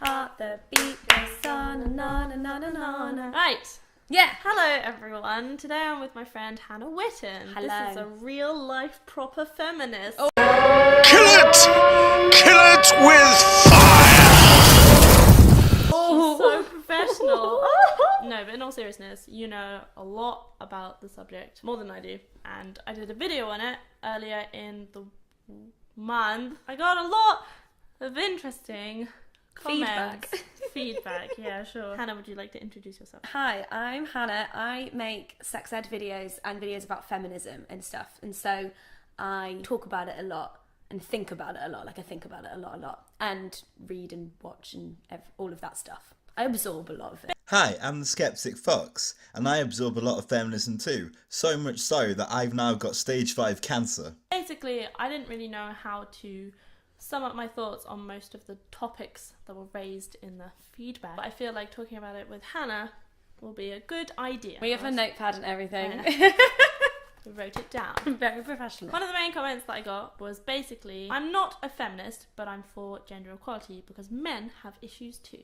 heart, the beat goes on, na na na na na na. Right. Yeah. Hello, everyone. Today I'm with my friend Hannah Witten. Hello. This is a real life proper feminist. Oh. Kill it! Kill it with fire! She's so professional. No, but in all seriousness, you know a lot about the subject, more than I do. And I did a video on it earlier in the month. I got a lot of interesting comments. Feedback, yeah, sure. Hannah, would you like to introduce yourself? Hi, I'm Hannah. I make sex ed videos and videos about feminism and stuff. And so I talk about it a lot and think about it a lot. Like I think about it a lot. And read and watch and all of that stuff. I absorb a lot of it. Hi, I'm the Skeptic Fox, and I absorb a lot of feminism too. So much so that I've now got stage 5 cancer. Basically, I didn't really know how to sum up my thoughts on most of the topics that were raised in the feedback. But I feel like talking about it with Hannah will be a good idea. We have a notepad and everything. We wrote it down. Very professional. One of the main comments that I got was basically, I'm not a feminist, but I'm for gender equality because men have issues too.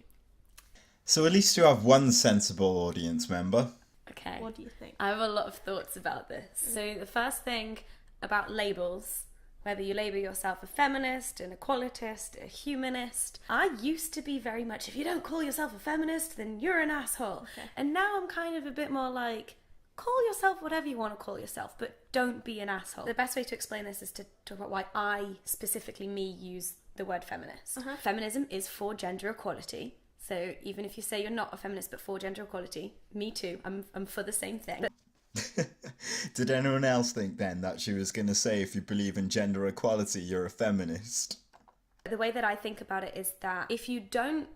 So at least you have one sensible audience member. Okay. What do you think? I have a lot of thoughts about this. So the first thing about labels, whether you label yourself a feminist, an equalitist, a humanist. I used to be very much, if you don't call yourself a feminist, then you're an asshole. Okay. And now I'm kind of a bit more like, call yourself whatever you want to call yourself, but don't be an asshole. The best way to explain this is to talk about why I, specifically me, use the word feminist. Feminism is for gender equality. So even if you say you're not a feminist but for gender equality, me too, I'm for the same thing. Did anyone else think then that she was going to say if you believe in gender equality, you're a feminist? The way that I think about it is that if you don't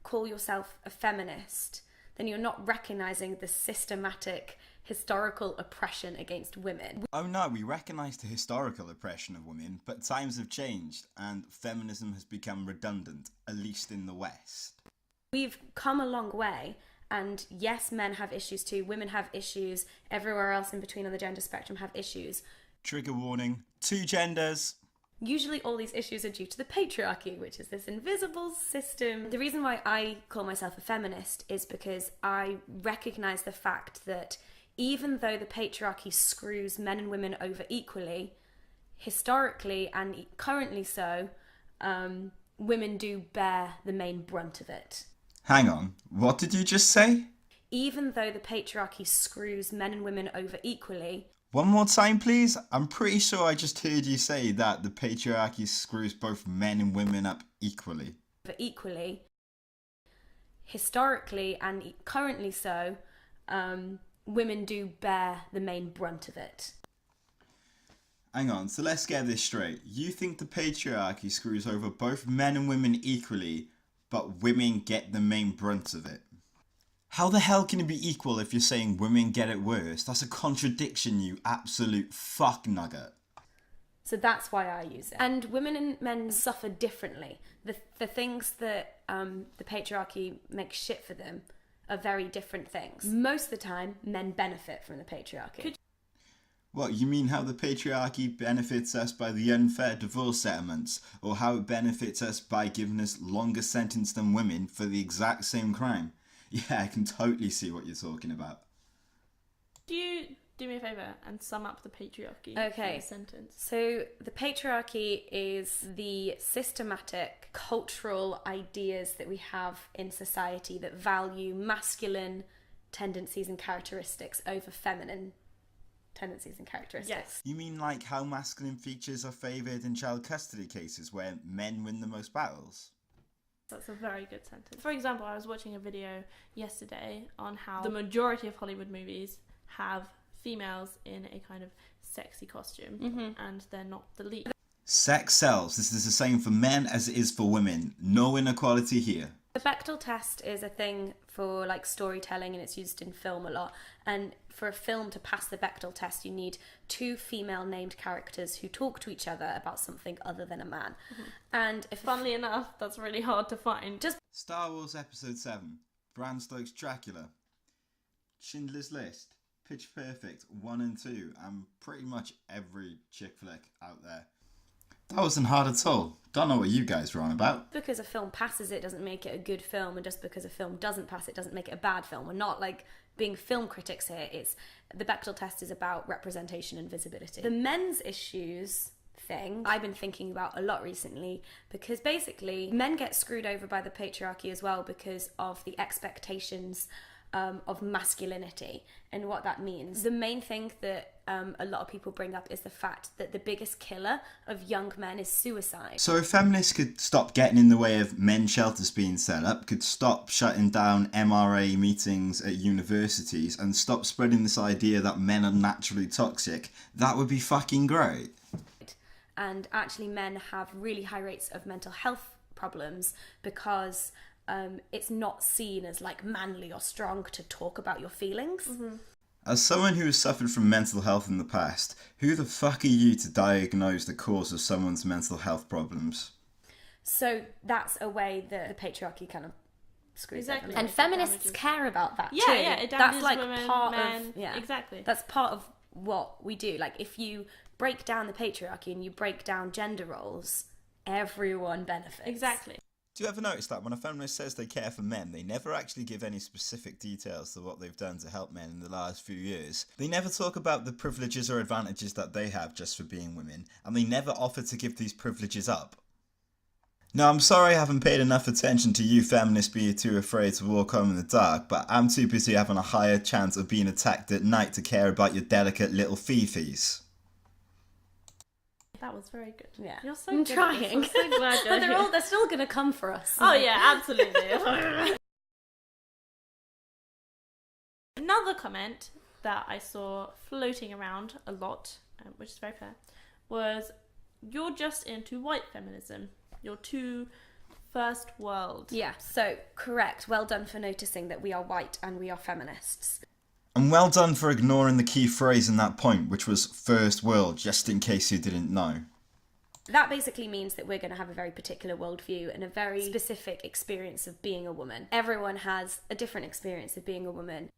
call yourself a feminist, then you're not recognising the systematic historical oppression against women. Oh no, we recognise the historical oppression of women, but times have changed and feminism has become redundant, at least in the West. We've come a long way, and yes, men have issues too, women have issues, everywhere else in between on the gender spectrum have issues. Trigger warning, 2 genders. Usually all these issues are due to the patriarchy, which is this invisible system. The reason why I call myself a feminist is because I recognise the fact that even though the patriarchy screws men and women over equally, historically and currently so, women do bear the main brunt of it. Hang on, what did you just say? Even though the patriarchy screws men and women over equally. One more time, please. I'm pretty sure I just heard you say that the patriarchy screws both men and women up equally. Equally, historically and currently so, women do bear the main brunt of it. Hang on, so let's get this straight. You think the patriarchy screws over both men and women equally, but women get the main brunt of it? How the hell can it be equal if you're saying women get it worse? That's a contradiction, you absolute fuck nugget. So that's why I use it. And women and men suffer differently. The things that the patriarchy makes shit for them are very different things. Most of the time, men benefit from the patriarchy. What, you mean how the patriarchy benefits us by the unfair divorce settlements, or how it benefits us by giving us longer sentence than women for the exact same crime? Yeah, I can totally see what you're talking about. Do you do me a favour and sum up the patriarchy Okay. in a sentence? So the patriarchy is the systematic cultural ideas that we have in society that value masculine tendencies and characteristics over feminine tendencies and characteristics. Yes. You mean like how masculine features are favoured in child custody cases where men win the most battles? That's a very good sentence. For example, I was watching a video yesterday on how the majority of Hollywood movies have females in a kind of sexy costume and they're not the lead. Sex sells. This is the same for men as it is for women. No inequality here. The Bechdel test is a thing for like storytelling and it's used in film a lot. And for a film to pass the Bechdel test, you need 2 female named characters who talk to each other about something other than a man. And if Funnily enough, that's really hard to find. just Star Wars Episode 7, Bram Stoker's Dracula, Schindler's List, Pitch Perfect 1 and 2, and pretty much every chick flick out there. That wasn't hard at all. Don't know what you guys are on about. Because a film passes it doesn't make it a good film, and just because a film doesn't pass it doesn't make it a bad film. We're not like being film critics here. It's the Bechdel test is about representation and visibility. The men's issues thing I've been thinking about a lot recently, because basically men get screwed over by the patriarchy as well because of the expectations of masculinity and what that means. The main thing that a lot of people bring up is the fact that the biggest killer of young men is suicide. So if feminists could stop getting in the way of men's shelters being set up, could stop shutting down MRA meetings at universities, and stop spreading this idea that men are naturally toxic, that would be fucking great. And actually men have really high rates of mental health problems because it's not seen as like manly or strong to talk about your feelings. Mm-hmm. As someone who has suffered from mental health in the past, who the fuck are you to diagnose the cause of someone's mental health problems? So that's a way that the patriarchy kind of screws Exactly. up. And feminists care about that Yeah, too. yeah, it that's damages like women, part men, of yeah. exactly. That's part of what we do. Like if you break down the patriarchy and you break down gender roles, everyone benefits. Exactly. Do you ever notice that when a feminist says they care for men, they never actually give any specific details to what they've done to help men in the last few years? They never talk about the privileges or advantages that they have just for being women, and they never offer to give these privileges up. Now, I'm sorry I haven't paid enough attention to you feminists being too afraid to walk home in the dark, but I'm too busy having a higher chance of being attacked at night to care about your delicate little fifis. That was very good. Yeah. You're so I'm good at trying. this. I'm so glad you're But here. they're still going to come for us. Oh yeah, absolutely. Another comment that I saw floating around a lot, which is very fair, was you're just into white feminism. You're too first world. Yeah, so correct. Well done for noticing that we are white and we are feminists. And well done for ignoring the key phrase in that point, which was first world, just in case you didn't know. That basically means that we're going to have a very particular worldview and a very specific experience of being a woman. Everyone has a different experience of being a woman.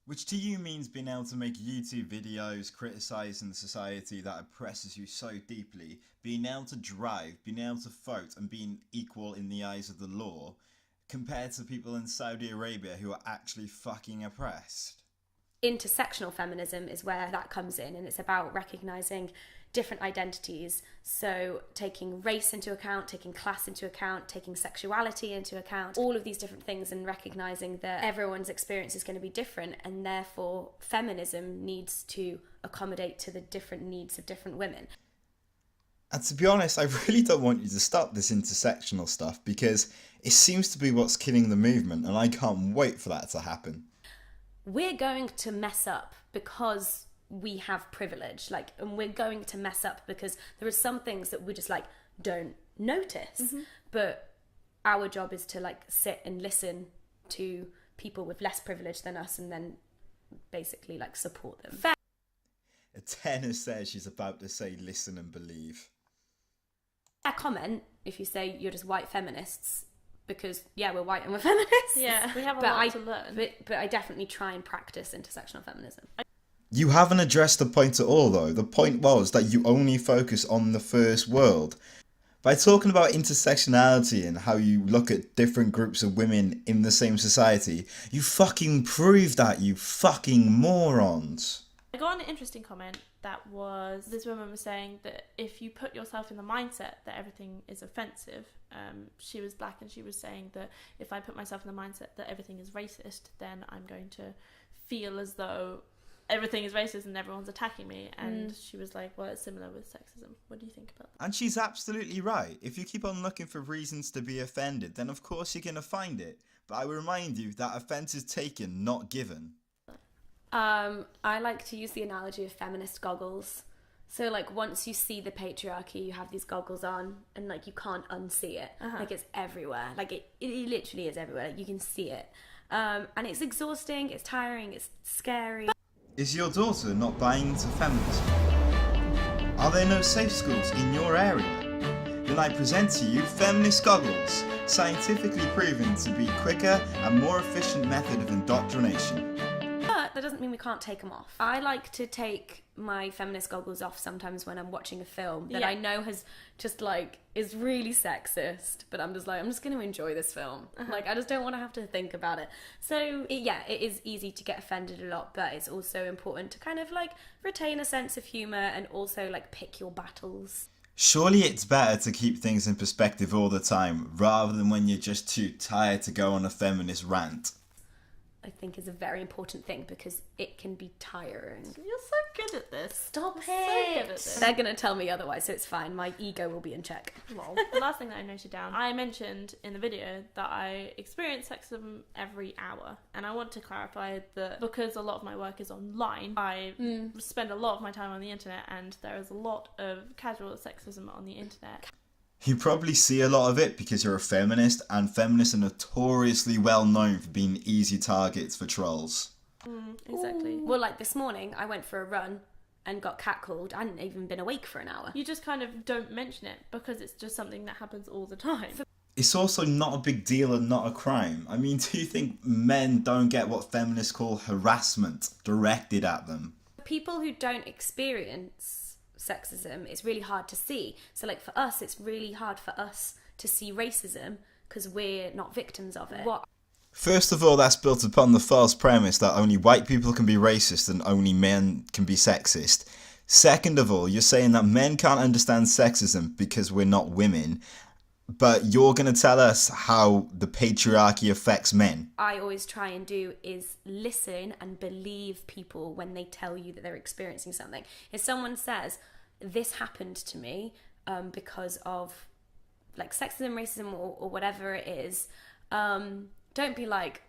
Which to you means being able to make YouTube videos criticising the society that oppresses you so deeply, being able to drive, being able to vote, and being equal in the eyes of the law, compared to people in Saudi Arabia who are actually fucking oppressed. Intersectional feminism is where that comes in, and it's about recognising different identities. So taking race into account, taking class into account, taking sexuality into account, all of these different things, and recognising that everyone's experience is going to be different, and therefore feminism needs to accommodate to the different needs of different women. And to be honest, I really don't want you to stop this intersectional stuff, because it seems to be what's killing the movement, and I can't wait for that to happen. We're going to mess up because we have privilege, and we're going to mess up because there are some things that we just don't notice. Mm-hmm. But our job is to sit and listen to people with less privilege than us, and then basically support them. A tenor says she's about to say listen and believe. A comment if you say you're just white feminists, because we're white and we're feminists. Yeah, we have a lot to learn. But I definitely try and practice intersectional feminism. You haven't addressed the point at all, though. The point was that you only focus on the first world. By talking about intersectionality and how you look at different groups of women in the same society, you fucking prove that, you fucking morons. I got an interesting comment that was, this woman was saying that if you put yourself in the mindset that everything is offensive, she was black and she was saying that if I put myself in the mindset that everything is racist, then I'm going to feel as though everything is racist and everyone's attacking me. And she was like, well, it's similar with sexism. What do you think about that? And she's absolutely right. If you keep on looking for reasons to be offended, then of course you're going to find it. But I will remind you that offence is taken, not given. I like to use the analogy of feminist goggles. So once you see the patriarchy, you have these goggles on, and you can't unsee it. Uh-huh. It's everywhere. It literally is everywhere. You can see it. And it's exhausting, it's tiring, it's scary. Is your daughter not buying into feminism? Are there no safe schools in your area? Then I present to you feminist goggles, scientifically proven to be quicker and more efficient method of indoctrination. But that doesn't mean we can't take them off. I like to take my feminist goggles off sometimes when I'm watching a film that I know has just like is really sexist, but I'm just going to enjoy this film. Like, I just don't want to have to think about it. So it is easy to get offended a lot, but it's also important to kind of like retain a sense of humor and also like pick your battles. Surely it's better to keep things in perspective all the time rather than when you're just too tired to go on a feminist rant. I think is a very important thing because it can be tiring. You're so good at this. Stop You're so good at this. They're going to tell me otherwise, so it's fine. My ego will be in check. Lol. The last thing that I noted down, I mentioned in the video that I experience sexism every hour. And I want to clarify that because a lot of my work is online, I spend a lot of my time on the internet, and there is a lot of casual sexism on the internet. You probably see a lot of it because you're a feminist, and feminists are notoriously well known for being easy targets for trolls. Exactly. Ooh. Well, like this morning, I went for a run and got catcalled. I hadn't even been awake for an hour. You just kind of don't mention it because it's just something that happens all the time. It's also not a big deal and not a crime. I mean, do you think men don't get what feminists call harassment directed at them? People who don't experience sexism, it's really hard to see. So like for us, it's really hard for us to see racism because we're not victims of it. First of all, that's built upon the false premise that only white people can be racist and only men can be sexist. Second of all, you're saying that men can't understand sexism because we're not women, but you're going to tell us how the patriarchy affects men. I always try and do is listen and believe people when they tell you that they're experiencing something. If someone says, this happened to me because of like sexism, racism, or whatever it is, don't be like,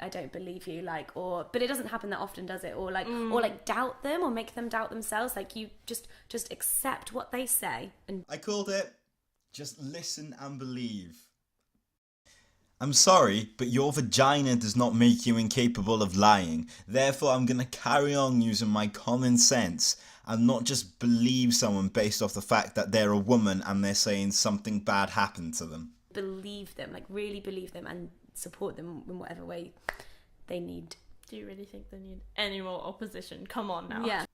I don't believe you, like, or, but it doesn't happen that often, does it? Or like doubt them or make them doubt themselves. Like, you just accept what they say. And I called it. Just listen and believe. I'm sorry, but your vagina does not make you incapable of lying. Therefore, I'm going to carry on using my common sense and not just believe someone based off the fact that they're a woman and they're saying something bad happened to them. Believe them, like really believe them and support them in whatever way they need. Do you really think they need any more opposition? Come on now. Yeah.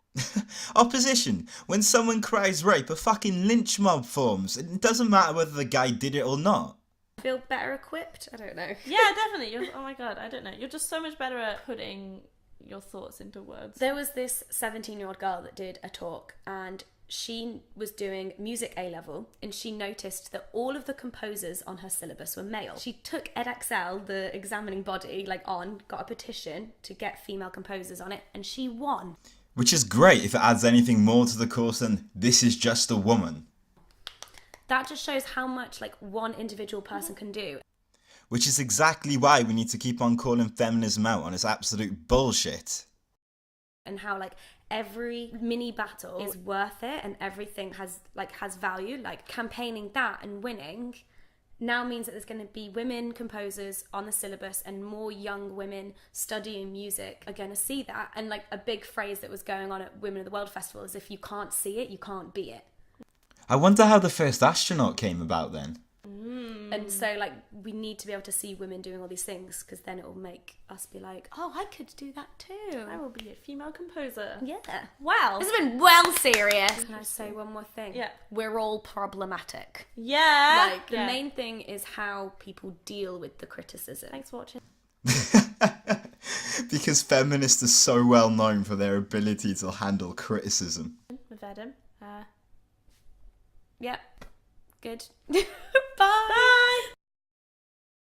Opposition. When someone cries rape, a fucking lynch mob forms. It doesn't matter whether the guy did it or not. Feel better equipped? I don't know. Yeah, definitely. Oh my god, I don't know. You're just so much better at putting your thoughts into words. There was this 17-year-old girl that did a talk, and she was doing music A-level, and she noticed that all of the composers on her syllabus were male. She took EdXL, the examining body, got a petition to get female composers on it, and she won. Which is great if it adds anything more to the course than this is just a woman. That just shows how much one individual person can do. Which is exactly why we need to keep on calling feminism out on its absolute bullshit. And how every mini battle is worth it, and everything has value. Campaigning that and winning now means that there's going to be women composers on the syllabus, and more young women studying music are going to see that. And a big phrase that was going on at Women of the World Festival is, if you can't see it, you can't be it. I wonder how the first astronaut came about then. And so we need to be able to see women doing all these things, because then it will make us be like, oh, I could do that too. I will be a female composer. Yeah. Wow. This has been well serious. Can I say one more thing? Yeah. We're all problematic. Yeah. The main thing is how people deal with the criticism. Thanks for watching. Because feminists are so well known for their ability to handle criticism. With Adam. Yep. Good.